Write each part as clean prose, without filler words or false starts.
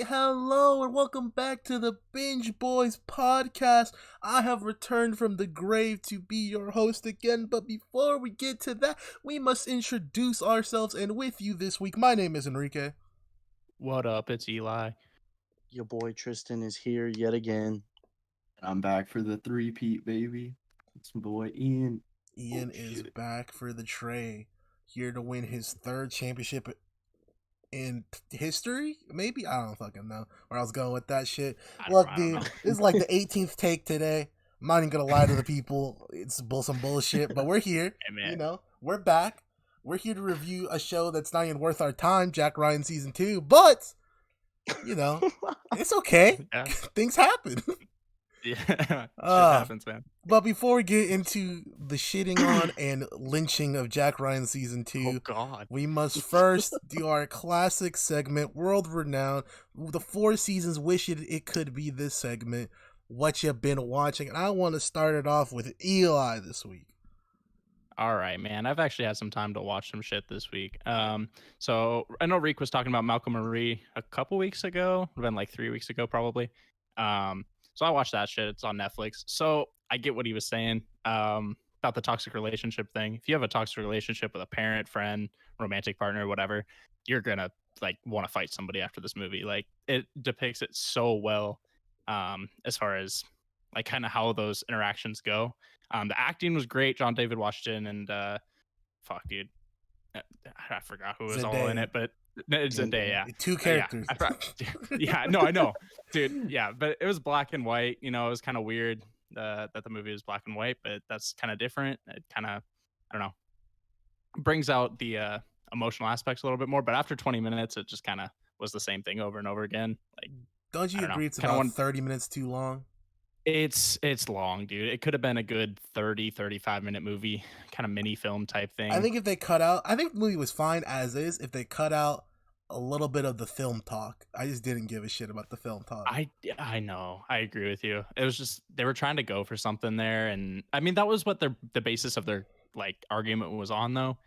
hello, and welcome back to the Binge Boys podcast. I have returned from the grave to be your host again, but before we get to that, we must introduce ourselves, and with you this week, my name is Enrique. What up? It's Eli. Your boy Tristan is here yet again. I'm back for the three-peat, baby. It's my boy Ian. Ian is back for the tray, here to win his third championship in history. Maybe I don't fucking know where I was going with that shit. Look, dude, this is like the 18th take today. I'm not even gonna lie to the people. It's some bullshit, but we're here. Hey, you know, we're back. We're here to review a show that's not even worth our time, Jack Ryan season 2. But you know, it's okay. Yeah. Things happen. Yeah, shit happens, man. But before we get into the shitting on and lynching of Jack Ryan season 2, Oh God, we must first do our classic segment, world renowned. The 4 seasons wish it could be this segment. What you been watching? And I want to start it off with Eli this week. All right, man. I've actually had some time to watch some shit this week. So I know Reek was talking about Malcolm and Marie a couple weeks ago. It would have been like 3 weeks ago, probably. So I watched that shit. It's on Netflix. So I get what he was saying about the toxic relationship thing. If you have a toxic relationship with a parent, friend, romantic partner, whatever, you're gonna like want to fight somebody after this movie. Like it depicts it so well, as far as like kind of how those interactions go. The acting was great. John David Washington and fuck, dude, I forgot who was all in Zendaya. it, but it's Zendaya. Yeah. 2 characters. Yeah, no, I know, dude. Yeah, but it was black and white. You know, it was kind of weird that the movie was black and white, but that's kind of different. It kind of, I don't know, brings out the emotional aspects a little bit more. But after 20 minutes, it just kind of was the same thing over and over again. Like, Don't you I don't agree know. it's Kinda about one- 30 minutes too long? It's long, dude. It could have been a good 35-minute movie, kind of mini film type thing. I think if they cut out, I think the movie was fine as is. If they cut out a little bit of the film talk, I just didn't give a shit about the film talk. I know. I agree with you. It was just they were trying to go for something there, and I mean that was what the basis of their like argument was on, though.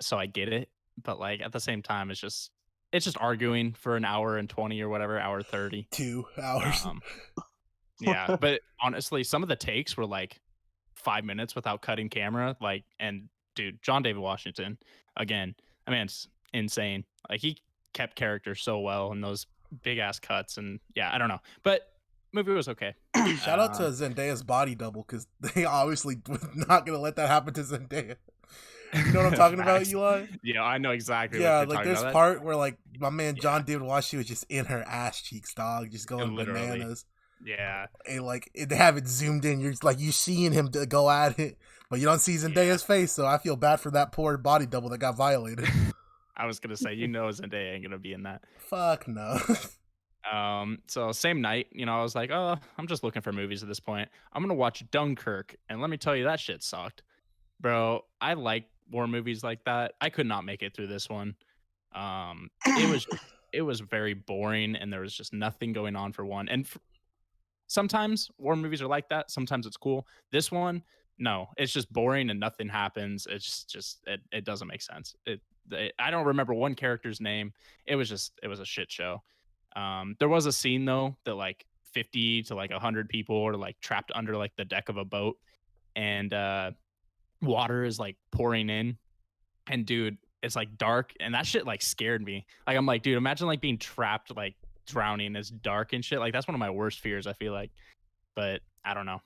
So I get it, but like at the same time, it's just arguing for an hour and 20 or whatever, hour 30. 2 hours. Yeah, but honestly, some of the takes were like 5 minutes without cutting camera. Like, and dude, John David Washington, again, I mean, it's insane. Like, he kept character so well in those big ass cuts, and yeah, I don't know, but movie was okay. Shout out to Zendaya's body double, because they obviously was not gonna let that happen to Zendaya. You know what I'm talking about, Eli? Yeah, I know exactly. Yeah, what you're like talking there's about. part where like my man John David Washington was just in her ass cheeks, dog, just going Literally. bananas. Yeah, And like they have it zoomed in. You're just, like you seeing him go at it, but you don't see Zendaya's face. So I feel bad for that poor body double that got violated. I was gonna say, Zendaya ain't gonna be in that. Fuck no. So same night, I was like, oh, I'm just looking for movies at this point. I'm gonna watch Dunkirk, and let me tell you, that shit sucked, bro. I like war movies like that. I could not make it through this one. It was very boring, and there was just nothing going on for one. And sometimes war movies are like that. Sometimes it's cool. This one, no, it's just boring and nothing happens. It's just it doesn't make sense. I don't remember one character's name. It was a shit show. There was a scene though that like 50 to like 100 people are like trapped under like the deck of a boat, and water is like pouring in, and dude, it's like dark, and that shit like scared me. Like, I'm like, dude, imagine like being trapped, like drowning. It's dark and shit. Like, that's one of my worst fears, I feel like. But I don't know.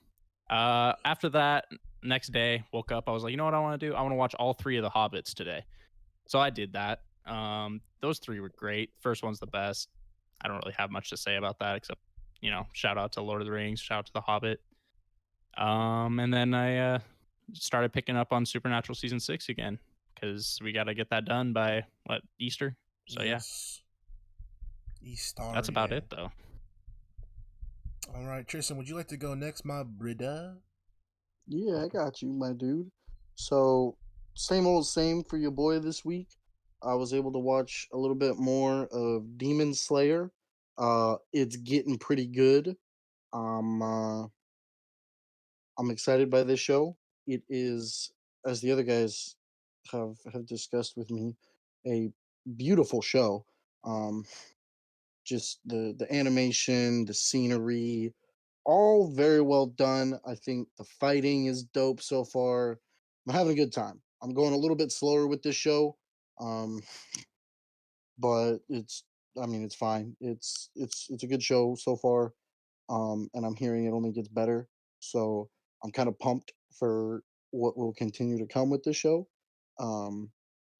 After that, next day, woke up, I was like, you know what I want to do? I want to watch all 3 of the Hobbits today. So I did that. Those 3 were great. First one's the best. I don't really have much to say about that, except, shout out to Lord of the Rings, shout out to the Hobbit. And then I started picking up on Supernatural season 6 again, because we got to get that done by Easter. So yes. Easter. That's about it, though. All right, Tristan, would you like to go next, my brother? Yeah, I got you, my dude. So, same old same for your boy this week. I was able to watch a little bit more of Demon Slayer. It's getting pretty good. I'm excited by this show. It is, as the other guys have discussed with me, a beautiful show. Um, just the animation, the scenery, all very well done. I think the fighting is dope so far. I'm having a good time. I'm going a little bit slower with this show, um, but it's fine. It's a good show so far, and I'm hearing it only gets better. So I'm kind of pumped for what will continue to come with this show, um,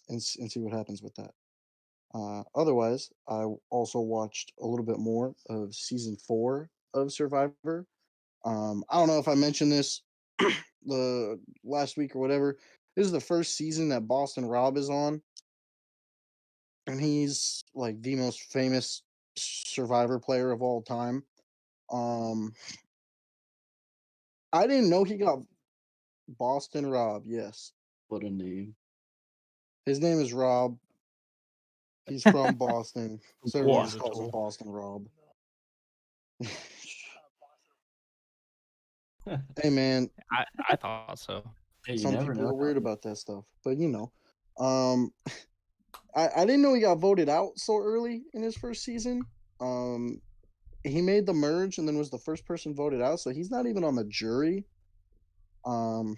and see what happens with that. Otherwise, I also watched a little bit more of season 4 of Survivor. I don't know if I mentioned this the last week or whatever. This is the first season that Boston Rob is on, and he's like the most famous Survivor player of all time. Um, I didn't know he got Boston Rob. Yes, What a name. his name is Rob. He's from Boston, so everyone just calls him Wonderful. Boston Rob. Hey man, I thought so. Hey, you some never people know. are weird about that stuff, but um, I didn't know he got voted out so early in his first season. Um, he made the merge and then was the first person voted out, so he's not even on the jury. Of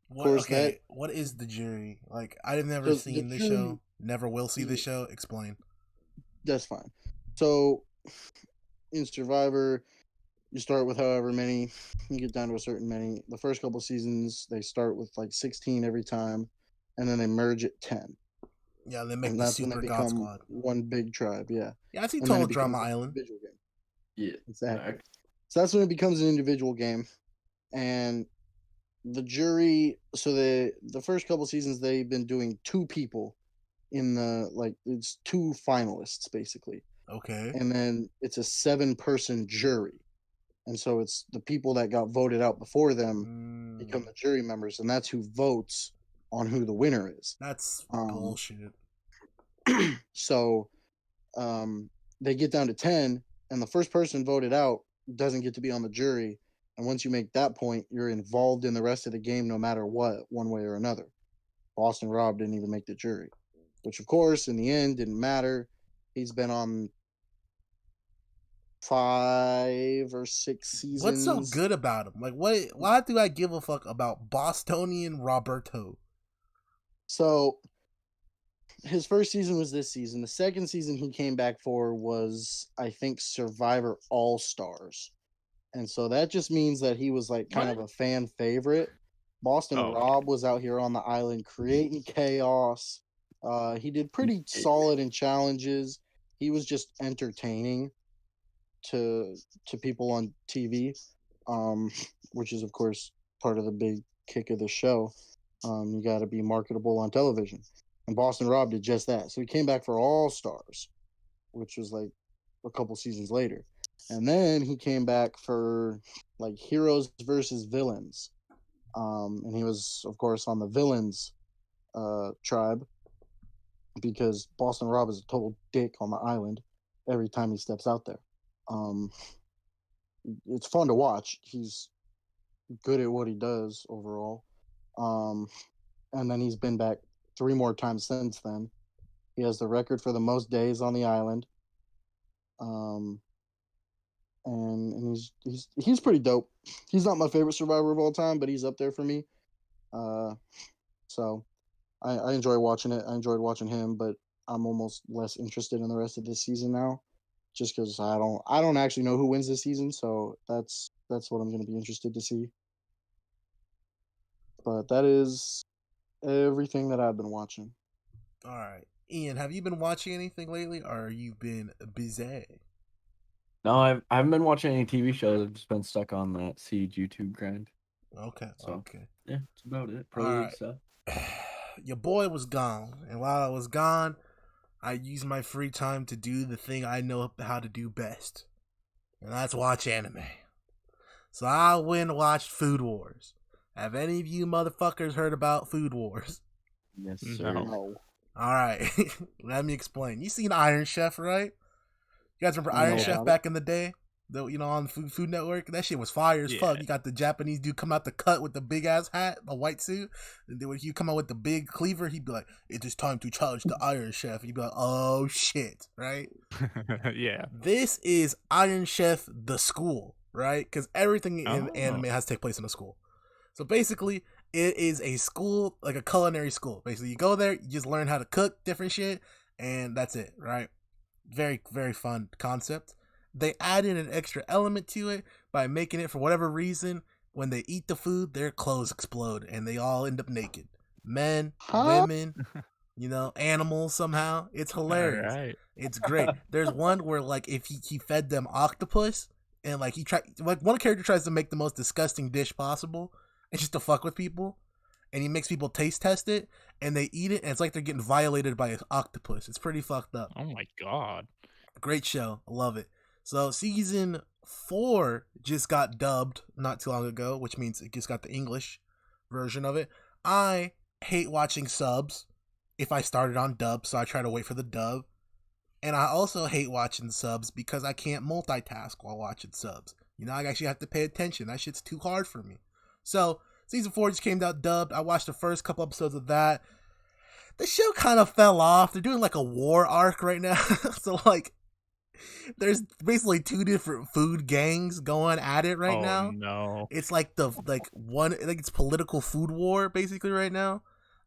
What? course that Okay. What is the jury? Like, I've never so the seen this jury, show. Never will see yeah, this show. Explain. that's fine. So in Survivor, you start with however many, you get down to a certain many. The first couple seasons, they start with like 16 every time, and then they merge at 10. Yeah, they make And the that's when they Super God become Squad. one big tribe, yeah. Yeah, I see And then Total it Drama becomes an Island. individual game. Yeah. Exactly. Fact. So that's when it becomes an individual game. And the jury, so the first couple seasons they've been doing two people in the like it's two finalists basically. Okay. And then it's a 7-person jury. And so it's the people that got voted out before them become the jury members, and that's who votes on who the winner is. That's Um, bullshit. so they get down to 10, and the first person voted out doesn't get to be on the jury. And once you make that point, you're involved in the rest of the game no matter what, one way or another. Boston Rob didn't even make the jury, which, of course, in the end, didn't matter. He's been on 5 or 6 What's so seasons. good about him? Like, what? Why do I give a fuck about Bostonian Roberto? So his first season was this season. The second season he came back for was, I think, Survivor All Stars. And so that just means that he was like kind What? of a fan favorite. Boston Oh, okay. Rob was out here on the island creating chaos. He did pretty solid in challenges. He was just entertaining to people on TV, um, which is of course part of the big kick of the show. You got to be marketable on television, and Boston Rob did just that. So he came back for All Stars, which was like a couple seasons later, and then he came back for like Heroes versus Villains, and he was of course on the Villains tribe because Boston Rob is a total dick on the island every time he steps out there. Um, it's fun to watch. He's good at what he does overall. Um, and then he's been back 3 more times since then. He has the record for the most days on the island. Um, and he's pretty dope. He's not my favorite survivor of all time, but he's up there for me. Uh, so I enjoy watching it. I enjoyed watching him, but I'm almost less interested in the rest of this season now, just because I don't actually know who wins this season. So that's what I'm going to be interested to see. But that is everything that I've been watching. All right, Ian, have you been watching anything lately, or you been busy? No, I haven't been watching any TV shows. I've just been stuck on that Siege YouTube grind. Okay, So okay. yeah, that's about it. Pro All League right. stuff. Your boy was gone, and while I was gone, I used my free time to do the thing I know how to do best, and that's watch anime. So I went and watched Food Wars. Have any of you motherfuckers heard about Food Wars? Yes, No. sir. No. All right, let me explain. You seen Iron Chef, right? You guys remember I know Iron Chef about it. back in the day? On Food Network. That shit was fire as fuck. You got the Japanese dude come out the cut with the big ass hat, a white suit. And then when he come out with the big cleaver, he'd be like, "It is time to challenge the Iron Chef." And you'd be like, "Oh shit!" Right? Yeah. This is Iron Chef the school, right? Because everything in anime has to take place in a school. So basically, it is a school, like a culinary school. Basically, you go there, you just learn how to cook different shit, and that's it, right? Very, very fun concept. They added an extra element to it by making it, for whatever reason, when they eat the food, their clothes explode and they all end up naked. Men, women, animals somehow. It's hilarious. Right. It's great. There's one where like if he fed them octopus and like one character tries to make the most disgusting dish possible and just to fuck with people, and he makes people taste test it and they eat it and it's like they're getting violated by an octopus. It's pretty fucked up. Oh my god. Great show. I love it. So season 4 just got dubbed not too long ago, which means it just got the English version of it. I hate watching subs if I started on dub, so I try to wait for the dub. And I also hate watching subs because I can't multitask while watching subs. I actually have to pay attention. That shit's too hard for me. So season 4 just came out dubbed. I watched the first couple episodes of that. The show kind of fell off. They're doing like a war arc right now. So like there's basically 2 different food gangs going at it right now. Oh no. It's like it's political food war basically right now.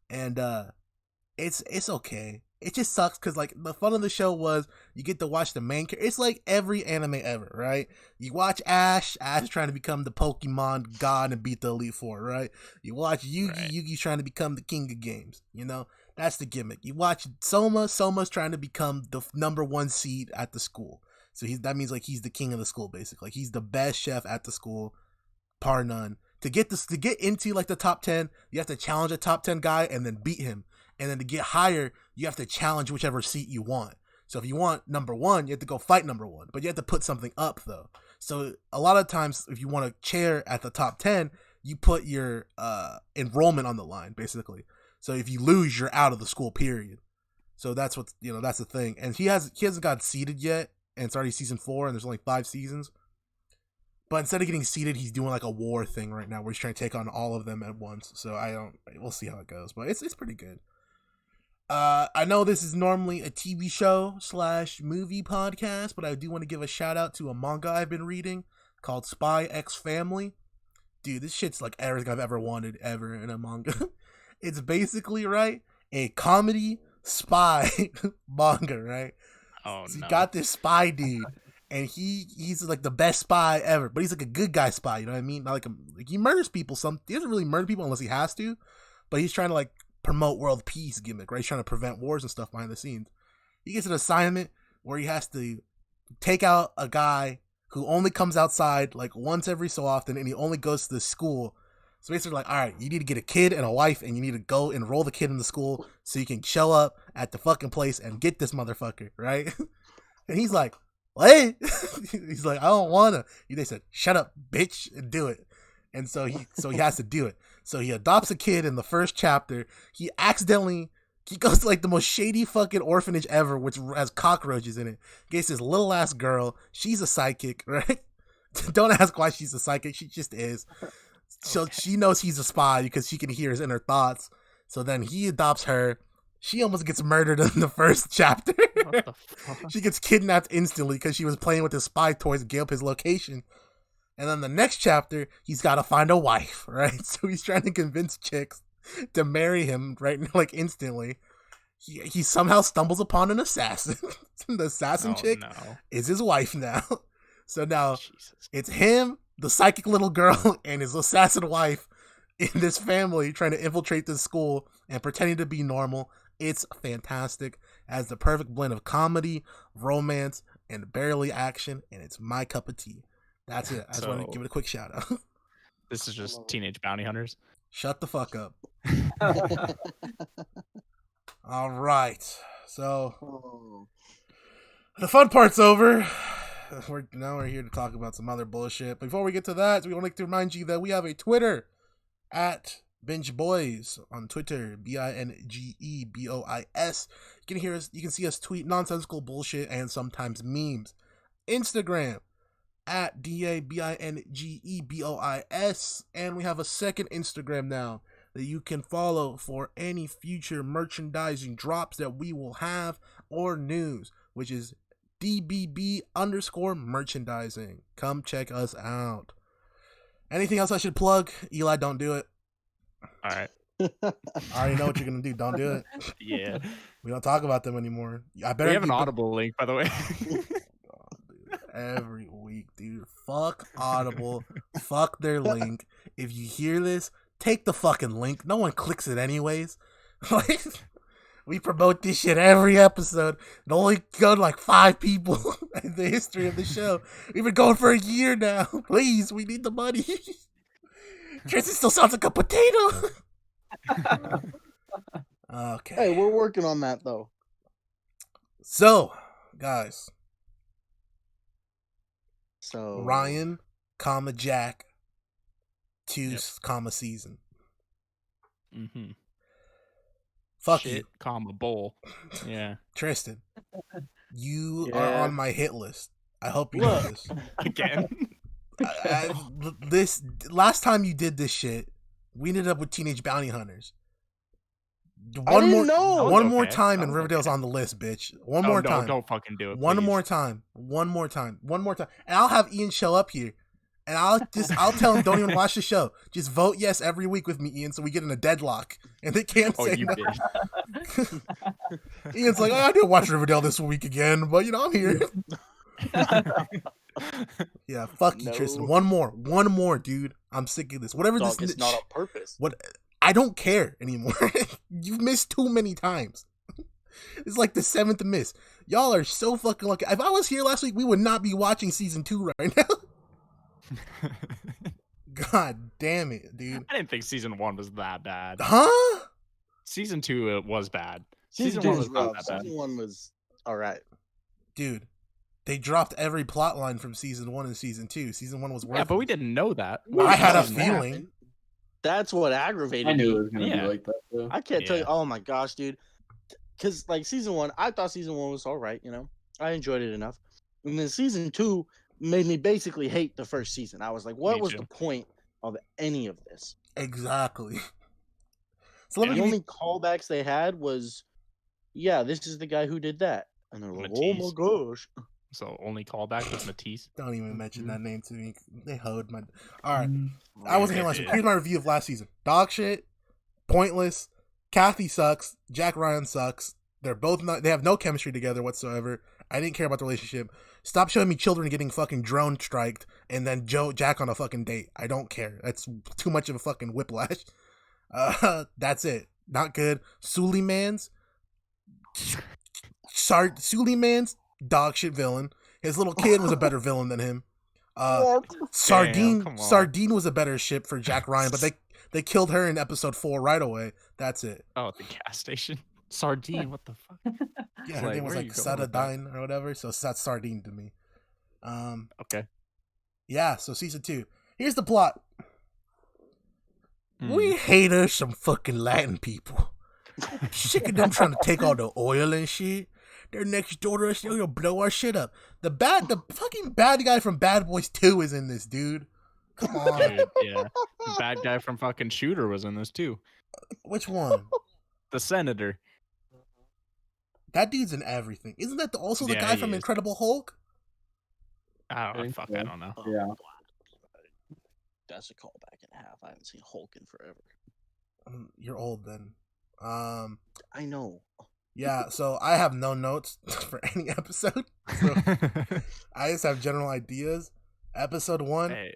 And it's okay. It just sucks because like the fun of the show was you get to watch the main character. It's like every anime ever, right? You watch Ash trying to become the Pokemon god and beat the Elite Four, right? You watch Yugi, Yugi's trying to become the king of games, That's the gimmick. You watch Soma's trying to become the number 1 seed at the school. So that means like he's the king of the school, basically. Like he's the best chef at the school, par none. To get into like the top 10, you have to challenge a top 10 guy and then beat him. And then to get higher, you have to challenge whichever seat you want. So if you want number 1, you have to go fight number 1. But you have to put something up though. So a lot of times, if you want a chair at the top 10, you put your enrollment on the line, basically. So if you lose, you're out of the school, period. So that's what that's the thing. And he hasn't got seeded yet, and it's already season 4, and there's only 5 seasons. But instead of getting seeded, he's doing like a war thing right now, where he's trying to take on all of them at once. So we'll see how it goes, but it's pretty good. I know this is normally a TV show / movie podcast, but I do want to give a shout out to a manga I've been reading called Spy X Family. Dude, this shit's like everything I've ever wanted ever in a manga. It's basically, right, a comedy spy manga, right? Oh, so no. You got this spy dude, and he's like the best spy ever, but he's like a good guy spy, you know what I mean? Not like he murders people. He doesn't really murder people unless he has to, but he's trying to like promote world peace gimmick, right? He's trying to prevent wars and stuff behind the scenes. He gets an assignment where he has to take out a guy who only comes outside like once every so often, and he only goes to the school. So basically, like, all right, you need to get a kid and a wife, and you need to go enroll the kid in the school so you can show up at the fucking place and get this motherfucker, right? And he's like, what? He's like, I don't wanna. They said, shut up, bitch, and do it. And so he has to do it. So he adopts a kid in the first chapter. He goes to like the most shady fucking orphanage ever, which has cockroaches in it. Gets this little ass girl. She's a psychic, right? Don't ask why she's a psychic. She just is. So okay. She knows he's a spy because she can hear his inner thoughts. So then he adopts her. She almost gets murdered in the first chapter. What the fuck? She gets kidnapped instantly because she was playing with his spy toys and gave up his location. And then the next chapter, he's got to find a wife, right? So he's trying to convince chicks to marry him, right? Like instantly. He somehow stumbles upon an assassin. The assassin chick is his wife now. So now it's him, the psychic little girl, and his assassin wife in this family trying to infiltrate this school and pretending to be normal. It's fantastic. It has the perfect blend of comedy, romance, and barely action, and it's my cup of tea. That's it. I just want to give it a quick shout out. This is just Teenage Bounty Hunters. Shut the fuck up. All right. So the fun part's over. We're here to talk about some other bullshit. Before we get to that, we want to remind you that we have a Twitter at Binge Boys on Twitter, BingeBois. You can see us tweet nonsensical bullshit and sometimes memes. Instagram at DABINGEBOIS. And we have a second Instagram now that you can follow for any future merchandising drops that we will have or news, which is DBB_merchandising. Come check us out. Anything else I should plug? Eli, don't do it. All right. I already know what you're gonna do. Don't do it. Yeah. We don't talk about them anymore. I better We have an Audible link, by the way. Every week, dude. Fuck Audible. Fuck their link. If you hear this, take the fucking link. No one clicks it anyways. Like, we promote this shit every episode. It only go to like 5 people in the history of the show. We've been going for a year now. Please, we need the money. Tristan still sounds like a potato. Okay. Hey, we're working on that though. So, guys. So Ryan, Jack, 2, season. Mm-hmm. Fuck Shit, you. bowl. Yeah. Tristan, you are on my hit list. I hope you know this. Again. This last time you did this shit, we ended up with Teenage Bounty Hunters. One more time, and Riverdale's on the list, bitch. One more time. Don't fucking do it. One please. more time. And I'll have Ian show up here, and I'll tell him don't even watch the show. Just vote yes every week with me, Ian, so we get in a deadlock, and they can't say no. Ian's like, I didn't watch Riverdale this week again, but I'm here. Yeah, fuck you, Tristan. One more, dude. I'm sick of this. Whatever Dog, this it's not on purpose. What? I don't care anymore. You've missed too many times. It's like the 7th miss. Y'all are so fucking lucky. If I was here last week, we would not be watching season 2 right now. God damn it, dude. I didn't think season 1 was that bad. Huh? Season 2 it was bad. Season 1 was rough. not that bad. Season 1 was all right. Dude, they dropped every plot line from season 1 and season 2. Season 1 was worth Yeah, but we didn't know that. I had a feeling. That's what aggravated me. I knew it was gonna be like that. Though. I can't tell you. Oh my gosh, dude. Because like season 1, I thought season 1 was all right. I enjoyed it enough. And then season 2 made me basically hate the first season. I was like, what was the point of any of this? Exactly. So the only callbacks they had was, yeah, this is the guy who did that. And they're like, oh my gosh. So only callback was Matice. Don't even mention that name to me. They hoed my. All right, I wasn't here last week. Here's my review of last season. Dog shit, pointless. CATHY sucks. Jack Ryan sucks. They're both not. They have no chemistry together whatsoever. I didn't care about the relationship. Stop showing me children getting fucking drone striked and then Jack on a fucking date. I don't care. That's too much of a fucking whiplash. That's it. Not good. Suleiman's dog shit villain. His little kid was a better villain than him. Sardine was a better ship for Jack Ryan, but they killed her in episode 4 right away. That's it. Oh, at the gas station. Sardine, what the fuck? Yeah, her name was like Sadadine or whatever, so that's Sardine to me. Okay. Yeah, so season 2. Here's the plot. We hate us some fucking Latin people. Sick of them trying to take all the oil and shit. They're next door to us. They're gonna blow our shit up. The fucking bad guy from Bad Boys 2 is in this, dude. Come on. Dude, yeah. The bad guy from fucking Shooter was in this too. Which one? The senator. That dude's in everything. Isn't that also the guy from Incredible Hulk? I don't know. Yeah. That's a callback and a half. I haven't seen Hulk in forever. You're old then. I know. Yeah, so I have no notes for any episode. So I just have general ideas. Episode 1,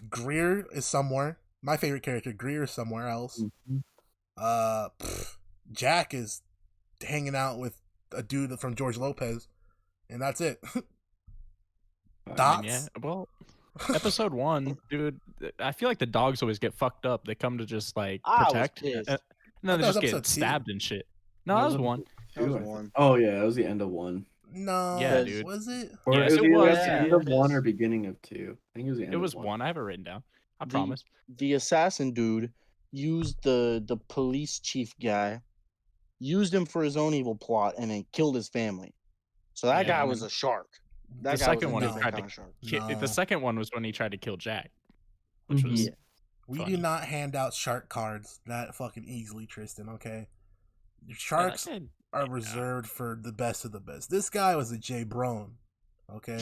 Greer is somewhere. My favorite character, Greer, is somewhere else. Mm-hmm. Jack is hanging out with a dude from George Lopez, and that's it. Dots. Yeah. Well, episode 1, dude. I feel like the dogs always get fucked up. They come to just like protect. No, they just get stabbed and shit. No, that was 1. That was 1. Oh yeah, it was the end of 1. No, yeah, dude. Was it? Or yes, it was the Yeah. end of 1 or beginning of 2. I think it was the end. It was of 1. I have it written down. I promise. The assassin dude used the police chief guy, used him for his own evil plot, and then killed his family. So that guy was a shark. The That guy was second a one he different tried kind to of shark. No. the second one was when he tried to kill Jack, which was Yeah. We funny. do not hand out shark cards that fucking easily, Tristan, okay? Yeah, that Sharks guy- are yeah. reserved for the best of the best. This guy was a Jabroni, okay?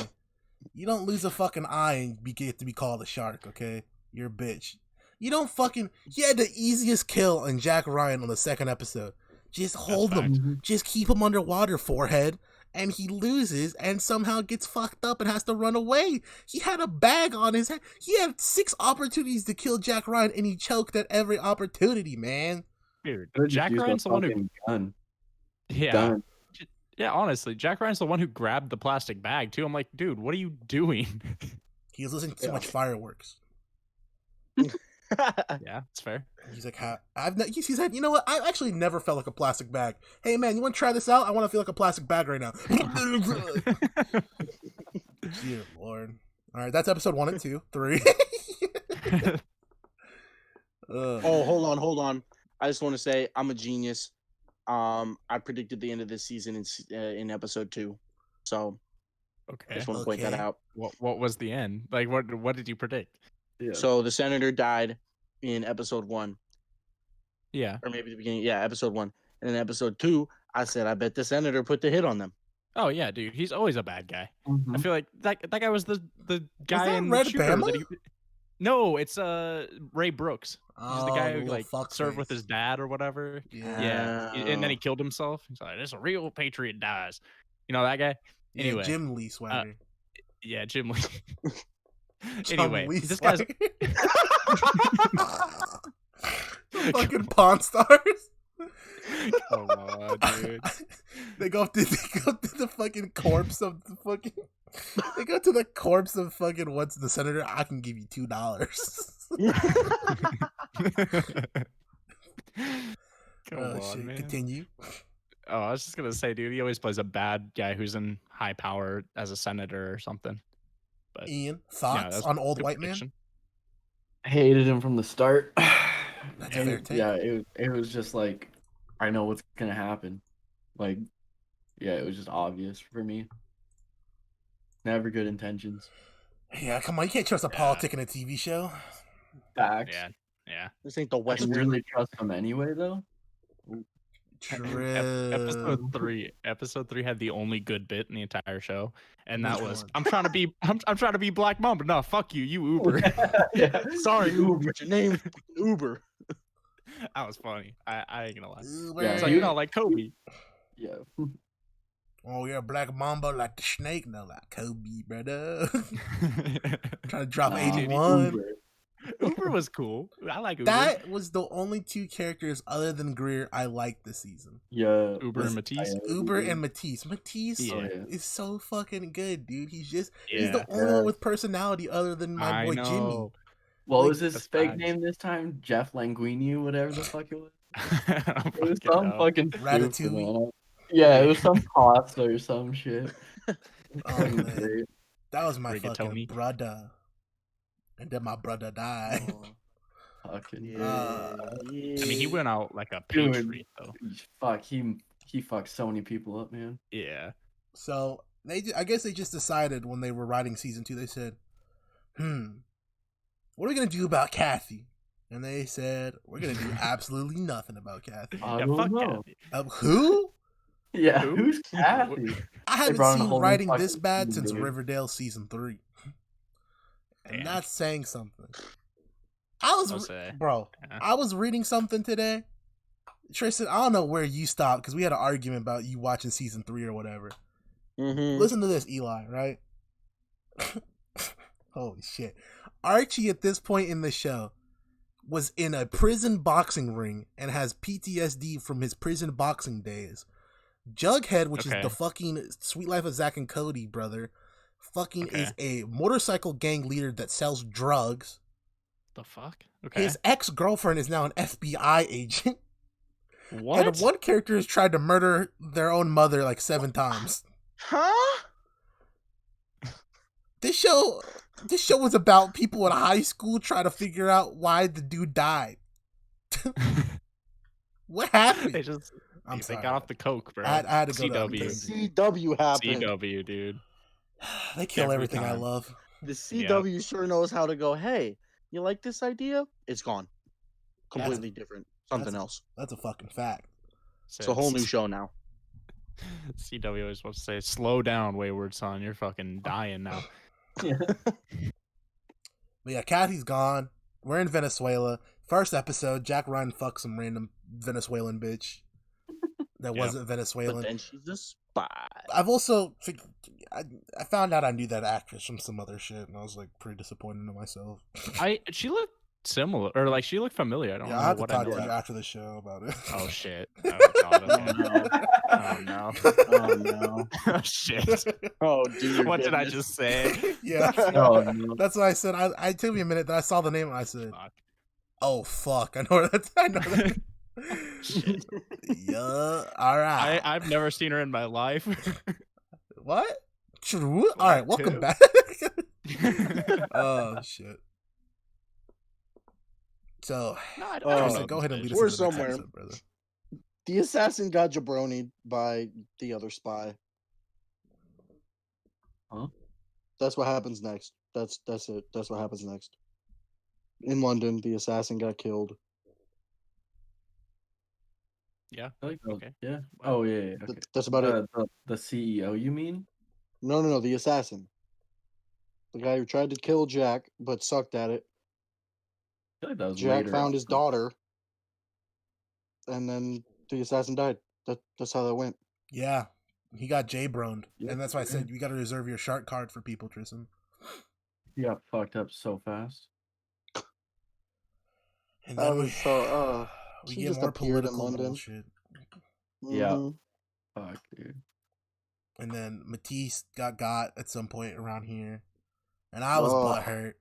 You don't lose a fucking eye and get to be called a shark, okay? You're a bitch. You don't fucking... He had the easiest kill on Jack Ryan on the second episode. Just hold him. fact. Just keep him underwater, forehead. And he loses and somehow gets fucked up and has to run away. He had a bag on his head. He had 6 opportunities to kill Jack Ryan and he choked at every opportunity, man. Dude, Could've just Jack used a Ryan's the one who fucking gun. yeah. Gun. Yeah, honestly, Jack Ryan's the one who grabbed the plastic bag too. I'm like, dude, what are you doing? He was listening to too Yeah. much fireworks. Yeah, it's fair. He's like, he said, you know what? I actually never felt like a plastic bag. Hey, man, you want to try this out? I want to feel like a plastic bag right now. Dear Lord. All right, that's episode 1 and 2. 3. Oh, hold on. I just want to say I'm a genius. I predicted the end of this season in episode 2, so I Okay. just want to point that Okay. out. What was the end? Like, what did you predict? Yeah. So the senator died in episode 1, Yeah. or maybe the beginning. Yeah, episode 1, and in episode 2, I said I bet the senator put the hit on them. Oh yeah, dude. He's always a bad guy. I feel like that guy was the guy that in Red Shooter Bama? that he. No, it's Ray Brooks. He's the guy who little like served with fuckface. his dad or whatever. Yeah. Yeah, and then he killed himself. He's like, "This a real patriot dies." You know that guy? Yeah, Anyway, Jim Lee Swagger. yeah, Jim Lee. Jim Anyway, Lee this guy's Swagger. The fucking Pawn Stars. come on, dude. They go to the fucking corpse of the fucking. They go to the corpse of fucking what's the senator? I can give you $2. Come Oh on, shit! man. Continue. Oh, I was just gonna say, dude, he always plays a bad guy who's in high power as a senator or something. But Ian, yeah, thoughts that's on Old good White Man? prediction. Hated him from the start. That's a fair take. Yeah, it was just like, I know what's gonna happen. Like, yeah, it was just obvious for me. Never good intentions. Yeah, come on, you can't trust a Yeah. politic in a TV show. Facts. Yeah. This ain't the I West. can really trust him anyway, though. True. Episode 3 had the only good bit in the entire show, and that Which was one? I'm trying to be Black Mamba. No, fuck you, you Uber. Yeah. Sorry, Uber, but your name Uber. That was funny. I ain't gonna lie. Uber. Yeah, It's like, no, like Kobe. Yeah. Oh, you're a black mamba like the snake, no, like Kobe, brother. Trying to drop Nah, 81. Uber. Uber was cool. I like Uber. That was the only 2 characters other than Greer I liked this season. Yeah. Uber and Matisse. Uber and Matisse. Matisse Yeah. Oh, yeah. is so fucking good, dude. He's the Yeah. only one with personality other than my I boy Jimmy. know. What Like, was his that's fake facts. name this time? Jeff Languini, whatever the fuck it was. I don't It was fucking some know. fucking Ratatouille. stupid, man. Yeah, it was some pasta or some shit. Oh, Fucking man. great. That was my Rigatoni. fucking brother. And then my brother died. Fucking Yeah. I mean, he went out like a Dude. patriot though. fuck, he fucked so many people up, man. Yeah. So I guess they just decided when they were writing season 2, they said, what are we gonna do about Kathy? And they said, we're gonna do absolutely nothing about Kathy. I Yeah, don't fuck know. Kathy. Who? Yeah, Who? who's Kathy? I haven't brought in a seen whole new writing this fucking bad team, since dude. Riverdale season 3. And Damn. that's saying something. I I'll was, say. bro, Yeah. I was reading something today. Tristan, I don't know where you stopped because we had an argument about you watching season 3 or whatever. Mm-hmm. Listen to this, Eli, right? Holy shit. Archie, at this point in the show, was in a prison boxing ring and has PTSD from his prison boxing days. Jughead, which is Okay. the fucking Sweet Life of Zack and Cody brother, fucking Okay. is a motorcycle gang leader that sells drugs. The fuck? Okay. His ex-girlfriend is now an FBI agent. What? And one character has tried to murder their own mother like 7 times. Huh? This show was about people in high school trying to figure out why the dude died. What happened? They just I'm they sorry. got off the coke, bro. I had to go to CW. Tangent. CW happened. CW, dude. They kill Every everything I time. love. The CW sure knows how to go, hey, you like this idea? It's gone. Completely different. Something else. That's a fucking fact. It's a whole new show now. CW always supposed to say, slow down, wayward son. You're fucking dying now. But yeah, Kathy's gone. We're in Venezuela. First episode, Jack Ryan fucks some random Venezuelan bitch that wasn't Venezuelan. But then she's a spy. I've also I found out I knew that actress from some other shit, and I was like pretty disappointed in myself. She looked similar, or like she looked familiar. I don't know I have what to I talk know. to you after the show about it. Oh shit! Oh god! Okay. Oh no! Oh no! Oh shit! Oh dude! What did I just say? Yeah, Oh, no. that's what I said. I took me a minute. Then I saw the name and I said, Fuck. "Oh fuck!" I know that. I know that. Shit. Yeah. All right. I've never seen her in my life. What? True. All right. Welcome too. back. Oh shit. So, I Oh, don't so know go ahead and lead us We're into the next somewhere. episode, brother. The assassin got jabronied by the other spy. Huh? That's what happens next. That's it. That's what happens next. In London, the assassin got killed. Yeah. I like that. Okay. Yeah. Oh yeah. Okay. That's about it. The CEO, you mean? No, the assassin. The guy who tried to kill Jack but sucked at it. I feel like that was Jack later found on. his daughter, and then the assassin died. That's how that went. Yeah, he got J-broned, Yeah. and that's why I said you got to reserve your shark card for people, Tristan. He got fucked up so fast. And That then was so. we she get just more appeared in political London. bullshit. Yeah. Mhm. Fuck, dude. And then Matice got at some point around here, and I was Oh. butthurt.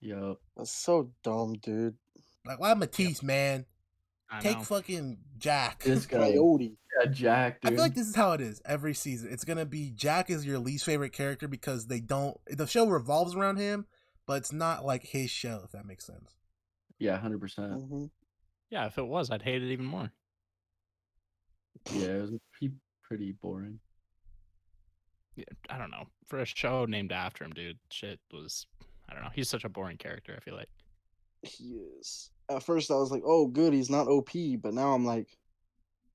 Yup. That's so dumb, dude. Like, why Matice, man? I Take know. fucking Jack. This guy, Coyote. yeah, Jack, I dude. feel like this is how it is every season. It's gonna be Jack is your least favorite character because the show revolves around him, but it's not like his show, if that makes sense. Yeah, 100%. hmm Yeah, if it was, I'd hate it even more. Yeah, it was pretty boring. Yeah, I don't know. For a show named after him, dude, shit was. I don't know. He's such a boring character. I feel like. He is. At first, I was like, "Oh, good, he's not OP," but now I'm like,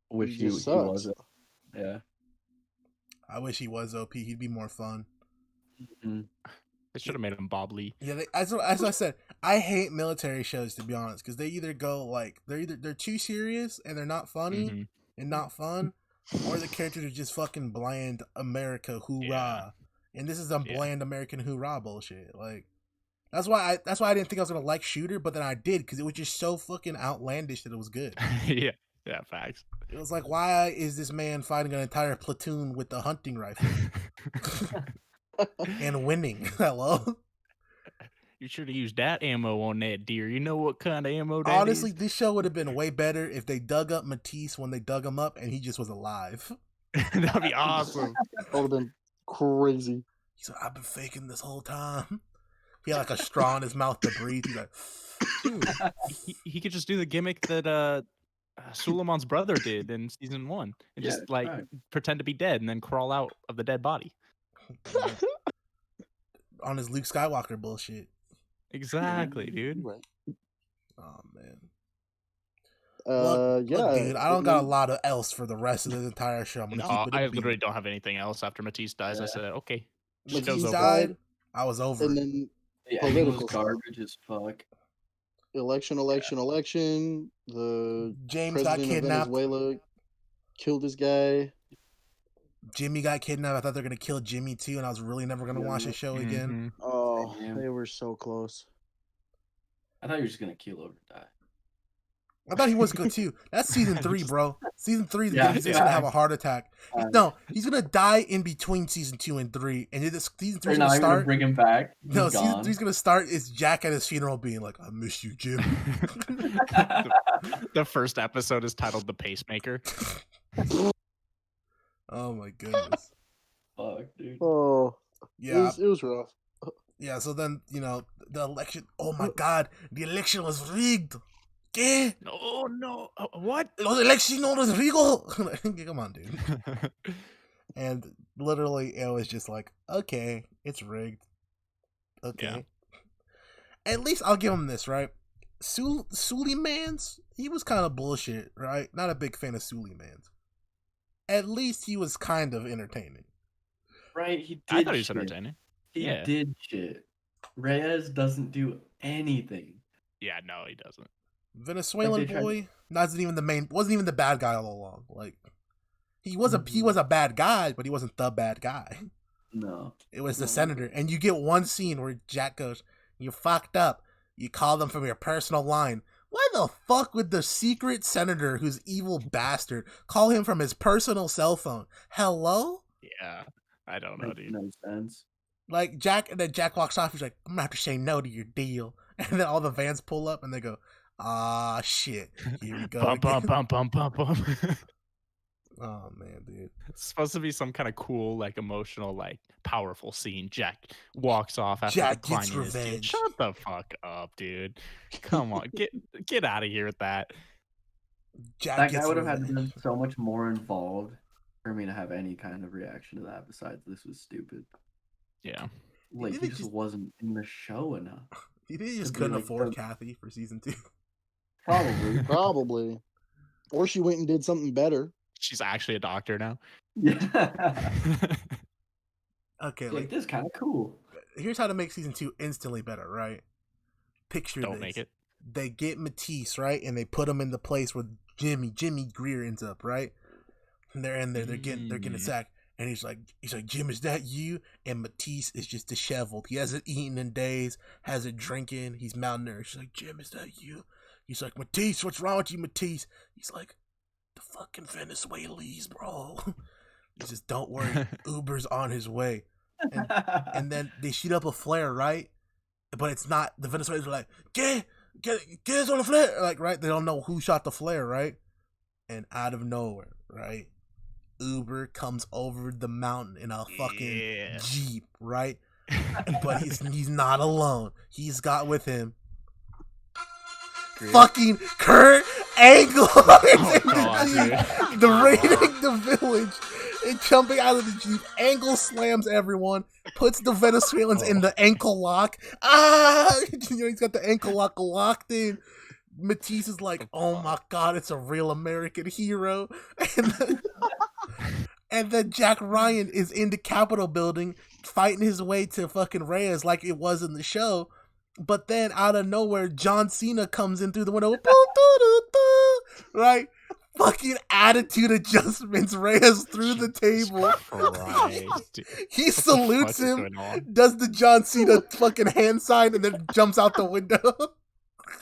Wish he he just sucks. wasn't. Yeah. I wish he was OP. He'd be more fun. Mhm. They should have made him Bob Lee. Yeah, as I said, I hate military shows, to be honest, because they either go like they're too serious and they're not funny Mhm. and not fun, or the characters are just fucking bland America hoorah, Yeah. and this is a Yeah. bland American hoorah bullshit. Like that's why I didn't think I was gonna like Shooter, but then I did because it was just so fucking outlandish that it was good. Yeah, facts. It was like, why is this man fighting an entire platoon with a hunting rifle and winning? Hello. You should have used that ammo on that deer. You know what kind of ammo that Honestly, is? this show would have been way better if they dug up Matice when they dug him up and he just was alive. That'd be awesome. That would have been crazy. He said, I've been faking this whole time. He had like a straw in his mouth to breathe. He's like, Dude, he could just do the gimmick that Suleiman's brother did in season 1 and Yeah, just like right. pretend to be dead and then crawl out of the dead body. on his Luke Skywalker bullshit. Exactly, dude. Right. Oh, man. Yeah, Look, dude, I don't got a and lot of else for the rest of the entire show. I'm gonna No, keep it. I a beat. literally don't have anything else after Matisse dies. I Yeah. said, okay. Matisse Show's over. died. I was over. and it. then The ending was Political stuff. garbage as fuck. election. The James got president of kidnapped. Venezuela killed this guy. Jimmy got kidnapped. I thought they were gonna kill Jimmy too, and I was really never gonna watch the show again. Mhm. Oh, Damn. they were so close. I thought you were just gonna keel over and die. I thought he was good too. That's season 3, bro. Season 3, Yeah, he's yeah. gonna have a heart attack. Uh, No, he's gonna die in between season 2 and 3, and this season 3 They're is not gonna even gonna start. bring him back. He's No, season gone. 3 is gonna start. Is Jack at his funeral being like, "I miss you, Jim." The first episode is titled The Pacemaker. Oh my goodness. Fuck, dude. Oh, Yeah, it was rough. yeah. So then the election. Oh my God, the election was rigged. ¿Qué? Oh no! What? Los elecciones rigged. Come on, dude. And literally, it was just like, okay, it's rigged. Okay. Yeah. At least I'll give him this, right? Suleimans, he was kind of bullshit, right? Not a big fan of Suleimans. At least he was kind of entertaining. Right, he did. I thought he was entertaining. He did shit. Reyes doesn't do anything. Yeah, no, he doesn't. Venezuelan boy wasn't even the bad guy all along. Like he was a bad guy, but he wasn't the bad guy. No. It was the senator. And you get one scene where Jack goes, "You fucked up. You call them from your personal line." Why the fuck would the secret senator, who's evil bastard, call him from his personal cell phone? Hello? Yeah, I don't know, dude. No sense. Like Jack walks off. He's like, "I'm gonna have to say no to your deal." And then all the vans pull up and they go, "Ah, shit. Here we go." Bum. Oh man, dude. It's supposed to be some kind of cool, like emotional, like powerful scene. Jack walks off after Jack gets declining his deal. revenge. Shut the fuck up, dude. Come on, get out of here with that. Jack That gets guy would have had to revenge. been so much more involved for me to have any kind of reaction to that. Besides, this was stupid. Yeah. Like he just wasn't in the show enough. He just couldn't afford Kathy for season 2. Probably. Or she went and did something better. She's actually a doctor now. Yeah. Okay, like this kind of cool. Here's how to make season 2 instantly better, right? Picture Don't this. make it. They get Matice, right? And they put him in the place where Jim Greer ends up, right? And they're in there, they're getting sacked. And he's like, "Jim, is that you?" And Matice is just disheveled. He hasn't eaten in days, hasn't drinking, he's malnourished. She's like, "Jim, is that you?" He's like, "Matice, what's wrong with you, Matice?" He's like, "The fucking Venezuelans, bro." He says, "Don't worry, Uber's on his way." And then they shoot up a flare, right? But it's not, the Venezuelans are like, get us on the flare, like, right? They don't know who shot the flare, right? And out of nowhere, right? Uber comes over the mountain in a fucking Jeep, right? But he's not alone. He's got with him fucking Kurt Angle. Oh, God, dude. The raiding the village and jumping out of the Jeep. Angle slams everyone, puts the Venezuelans in the ankle lock. He's got the ankle lock locked in. Matisse is like, "Oh my God, it's a real American hero." And then Jack Ryan is in the Capitol building fighting his way to fucking Reyes like it was in the show. But then out of nowhere, John Cena comes in through the window. Right? Fucking attitude adjustments Reyes through the table. Christ. He salutes him, does the John Cena fucking hand sign, and then jumps out the window.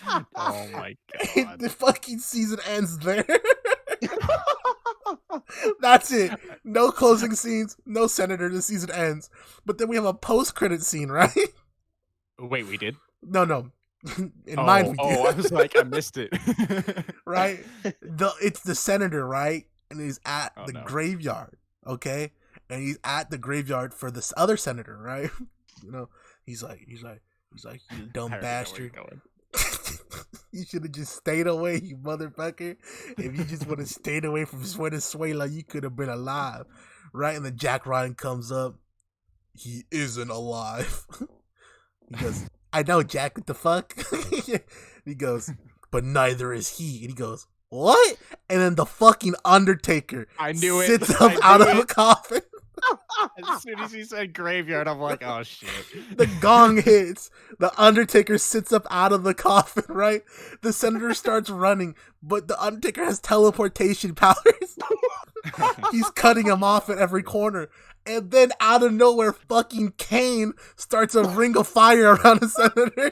Oh my God. And the fucking season ends there. That's it. No closing scenes, no senator. The season ends. But then we have a post-credit scene, right? Wait, we did? No. In mine, we did. I was like, I missed it. Right? It's the senator, right? And he's at the graveyard, okay? And he's at the graveyard for this other senator, right? You know, he's like, "You dumb bastard. You should have just stayed away, you motherfucker. If you just would have stayed away from Venezuela, you could have been alive." Right? And then Jack Ryan comes up. "He isn't alive." He goes, "I know, Jack, what the fuck?" He goes, "But neither is he." And he goes, "What?" And then the fucking Undertaker sits up out of a coffin. As soon as he said graveyard, I'm like, oh shit. The gong hits. The Undertaker sits up out of the coffin, right? The senator starts running, but the Undertaker has teleportation powers. He's cutting him off at every corner. And then out of nowhere, fucking Kane starts a ring of fire around the senator.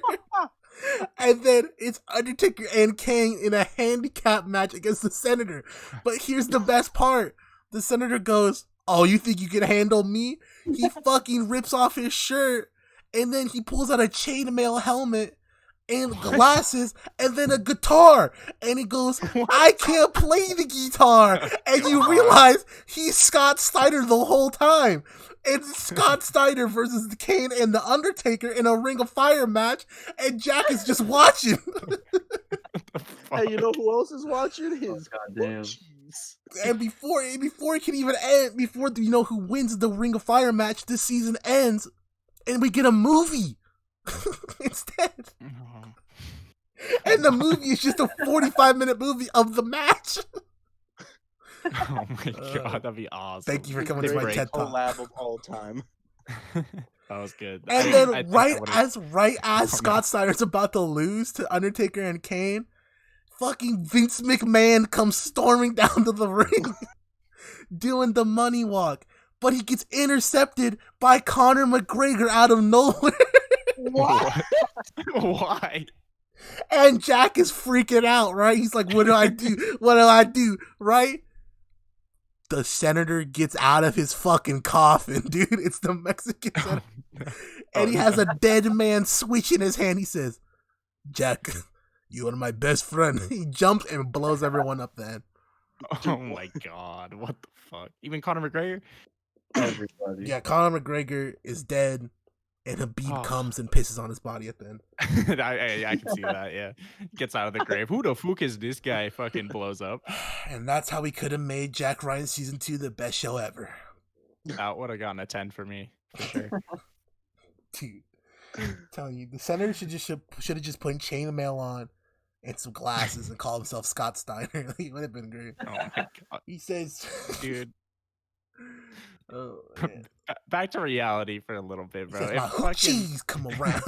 And then it's Undertaker and Kane in a handicap match against the senator. But here's the best part. The senator goes, "Oh, you think you can handle me?" He fucking rips off his shirt, and then he pulls out a chainmail helmet and glasses, and then a guitar. And he goes, "I can't play the guitar." And you realize he's Scott Steiner the whole time. It's Scott Steiner versus the Kane and the Undertaker in a Ring of Fire match, and Jack is just watching. Hey, you know who else is watching? His goddamn. And before it can even end, before you know who wins the Ring of Fire match, this season ends, and we get a movie instead. And the movie is just a 45-minute movie of the match. Oh my god, that'd be awesome. Thank you for coming to my TED Talk. Collab of all time. That was good. And then right as Scott Steiner's about to lose to Undertaker and Kane, fucking Vince McMahon comes storming down to the ring doing the money walk. But he gets intercepted by Conor McGregor out of nowhere. What? Why? And Jack is freaking out, right? He's like, what do I do? What do I do? Right? The senator gets out of his fucking coffin, dude. It's the Mexican senator. And he has a dead man switch in his hand. He says, Jack, you are my best friend. He jumps and blows everyone up then. Oh my god, what the fuck? Even Conor McGregor? Everybody. Yeah, Conor McGregor is dead, and Habib comes and pisses on his body at the end. I can see that, yeah. Gets out of the grave. Who the fuck is this guy? Fucking blows up. And that's how we could have made Jack Ryan Season 2 the best show ever. That would have gotten a 10 for me, for sure. Dude, I'm telling you, the senator should have just put chainmail on and some glasses and called himself Scott Steiner. He would have been great. Oh my god. He says, dude. Oh, man. Back to reality for a little bit, bro. Cheese come around.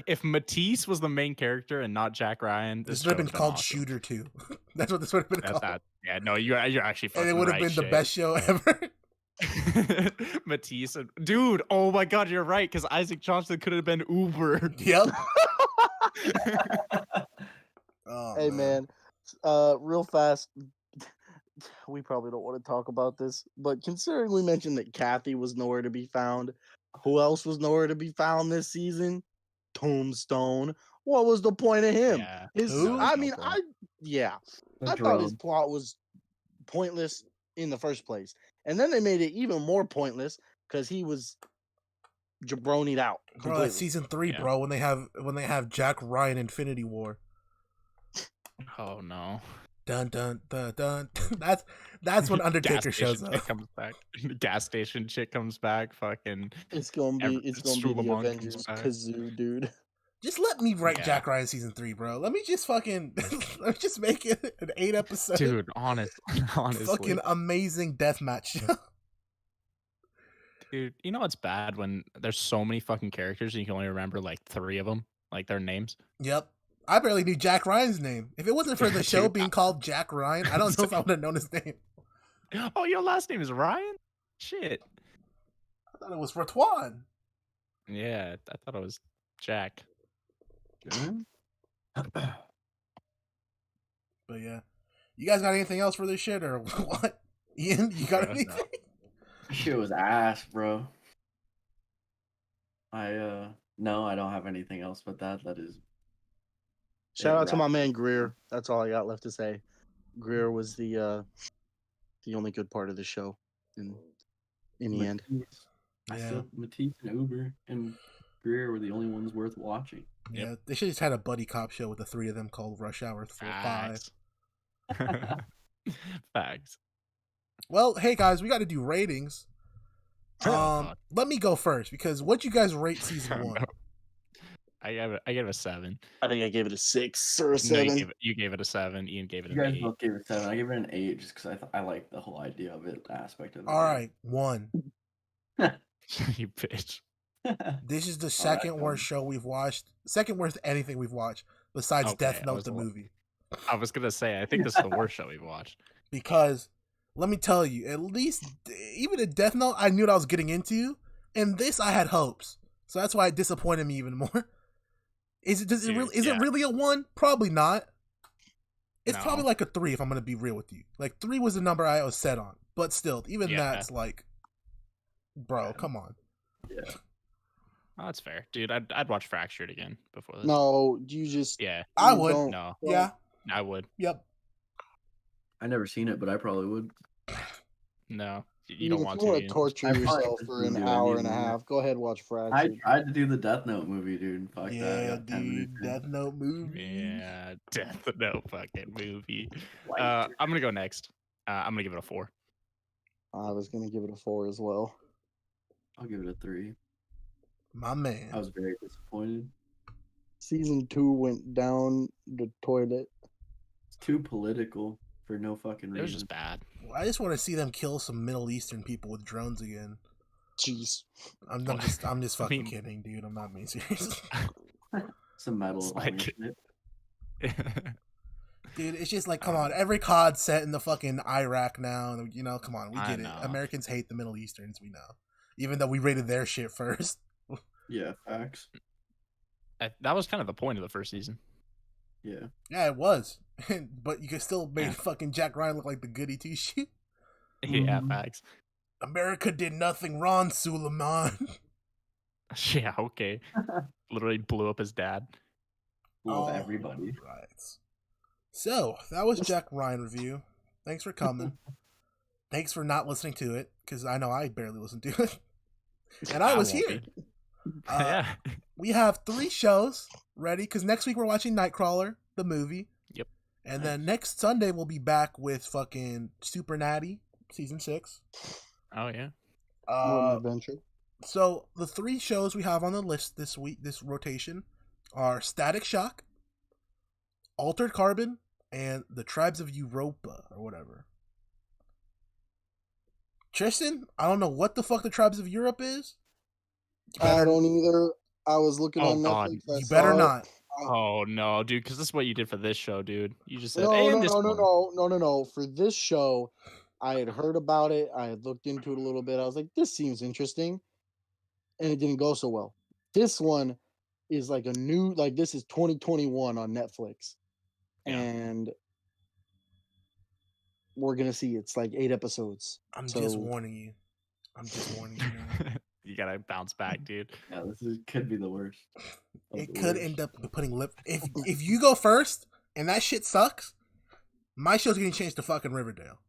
If Matice was the main character and not Jack Ryan, this would have been called awesome. Shooter 2. That's what this would have been called. Yeah, no, you're actually fucking and it would have been the best show ever. Matice, dude. Oh my god, you're right. Because Isaac Johnson could have been Uber. Yep. Hey man, real fast. We probably don't want to talk about this, but considering we mentioned that CATHY was nowhere to be found, who else was nowhere to be found this season? Tombstone. What was the point of him? Yeah, I thought his plot was pointless in the first place, and then they made it even more pointless because he was jabronied out. Bro, it's season 3, bro. When they have Jack Ryan Infinity War. Oh no. Dun dun dun dun. That's when Undertaker shows up. Comes back. Gas station chick comes back. Fucking. It's gonna be the Avengers kazoo, dude. Just let me write Jack Ryan season 3, bro. Let me just let me just make it an 8 episode. Dude, honestly. Fucking amazing deathmatch. Dude, you know what's bad when there's so many fucking characters and you can only remember like 3 of them, like their names. Yep. I barely knew Jack Ryan's name. If it wasn't for the show being called Jack Ryan, I don't know if I would have known his name. Oh, your last name is Ryan? Shit. I thought it was Ratuan. Yeah, I thought it was Jack. But yeah. You guys got anything else for this shit or what? Ian, you got anything? Shit was ass, bro. No, I don't have anything else but that. That is. Shout out to my man Greer. That's all I got left to say. Greer was the only good part of the show in the end. Yeah, Matice and Uber and Greer were the only ones worth watching. Yeah, they should have just had a buddy cop show with the 3 of them called Rush Hour 5. Facts. Well, hey guys, we got to do ratings. Let me go first because what you guys rate season 1? I gave it a 7. I think I gave it a 6 or a 7. No, you gave it a 7. Ian gave it an 8. You guys both gave it a 7. I gave it an 8 just because I like the whole idea of it, the aspect of it. All right, 1. You bitch. This is the second worst show we've watched. Second worst anything we've watched besides Death Note the movie. I was gonna say I think this is the worst show we've watched because let me tell you, at least even in Death Note, I knew what I was getting into, and this I had hopes, so that's why it disappointed me even more. Is it really a 1? Probably not. It's probably like a 3 if I'm gonna be real with you. Like 3 was the number I was set on, but still, even that's like, bro, come on. Yeah. Oh, that's fair, dude. I'd watch Fractured again before this. No, you just I would. No. Yeah. I would. Yep. I never seen it, but I probably would. No. You don't If want you to. want to Ian. torture I probably yourself just for an do hour and a anymore. half, go ahead and watch I Fractured. tried to do the Death Note movie, dude. Fuck that. I Yeah, got 10 minutes dude. in. Death Note movie. Yeah, Death Note fucking movie. Like, I'm gonna go next. I'm gonna give it a 4. I was gonna give it a 4 as well. I'll give it a 3. My man. I was very disappointed. Season 2 went down the toilet. It's too political for no fucking It reason. was just bad. I just want to see them kill some Middle Eastern people with drones again. Jeez. I'm just fucking kidding, dude. I'm not being serious. Some Medal It's of Honor like- shit. Dude, it's just like, come on. Every COD set in the fucking Iraq now. You know, come on. We I get it. know. Americans hate the Middle Easterns. We know. Even though we rated their shit first. Yeah, facts. That was kind of the point of the first season. Yeah. Yeah, it was. But you could still make Yeah. fucking Jack Ryan look like the goody two shoes. Yeah, Mhm. facts. America did nothing wrong, Suleiman. Yeah, okay. Literally blew up his dad. Love everybody. Right. So, that was Jack Ryan review. Thanks for coming. Thanks for not listening to it, because I know I barely listened to it. And I was won't here. be. Yeah. We have 3 shows ready, because next week we're watching Nightcrawler, the movie. Yep. And then next Sunday we'll be back with fucking Super Natty, season 6. Oh yeah. What an adventure. So the 3 shows we have on the list this week, this rotation, are Static Shock, Altered Carbon, and the Tribes of Europa, or whatever. Tristan, I don't know what the fuck the Tribes of Europe is. I don't either. I was looking Oh, on God. Netflix. I You better saw it. not. Oh no, dude, because this is what you did for this show, dude. You just said, No, "Hey, no, in this no, no, one." no. For this show, I had heard about it. I had looked into it a little bit. I was like, this seems interesting. And it didn't go so well. This one is like a new, like this is 2021 on Netflix. Yeah. And we're going to see it's like 8 episodes. I'm So- just warning you. I'm just warning you now. You gotta bounce back, dude. Yeah, could be the worst. of It the could worst. end up putting lip. If you go first and that shit sucks, my show's getting changed to fucking Riverdale.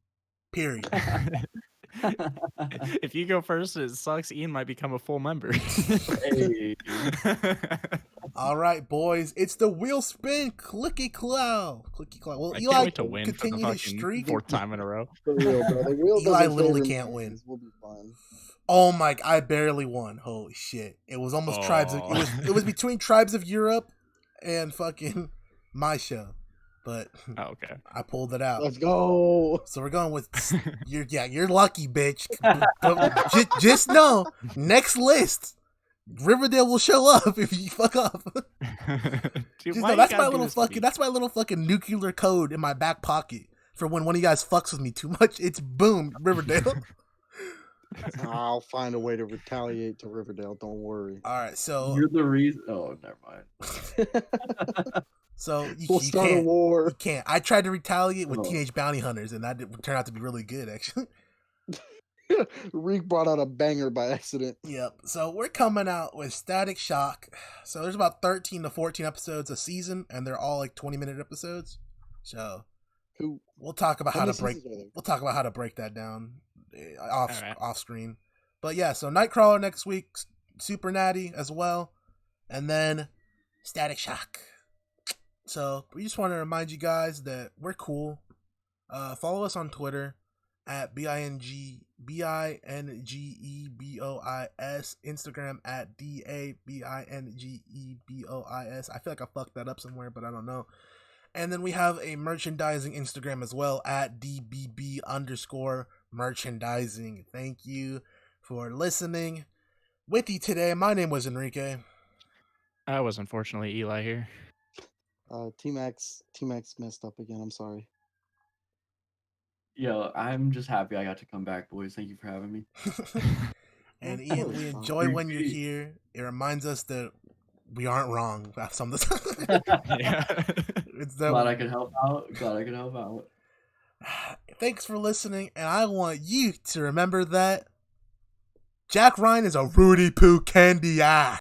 Period. If you go first, it sucks. Ian might become a full member. Hey. All right, boys. It's the wheel spin. Clicky clow. Clicky clow. Well, I Eli can't wait to win for the continue his fucking streak. 4th time in a row. For real, bro. The wheel Eli doesn't literally favor can't me, win. We'll be fine. Oh my! I barely won. Holy shit! It was almost tribes. Of, it was between Tribes of Europe and fucking my show, but Oh, okay. I pulled it out. Let's go. So we're going with you're lucky, bitch. But just know, next list, Riverdale will show up if you fuck up. Dude, Just why know you that's gotta my do little this to me? fucking nuclear code in my back pocket for when one of you guys fucks with me too much. It's boom, Riverdale. I'll find a way to retaliate to Riverdale. Don't worry. All right, so You're the reason. Oh, never mind. so you, We'll you start a can't. war. You can't. I tried to retaliate with Oh. Teenage Bounty Hunters, and that turned out to be really good, actually. Reek brought out a banger by accident. Yep. So we're coming out with Static Shock. So there's about 13 to 14 episodes a season, and they're all like 20-minute episodes. So Who? we'll talk about How how many to break. seasons are there? We'll talk about how to break that down off Alright. off screen. But yeah, so Nightcrawler next week, Super Natty as well, and then Static Shock. So we just want to remind you guys that we're cool. Follow us on Twitter at BINGEBOIS, Instagram at DABINGEBOIS. I feel like I fucked that up somewhere, but I don't know. And then we have a merchandising Instagram as well at DBB_merchandising. Thank you for listening. With you today, my name was Enrique. I was unfortunately Eli here. T-Max messed up again. I'm sorry. Yo, I'm just happy I got to come back, boys. Thank you for having me. And Of Ian, course. we enjoy when you're here. It reminds us that we aren't wrong some of the time. Yeah. It's that Glad I could help out. Thanks for listening, and I want you to remember that Jack Ryan is a roody-poo candy ass.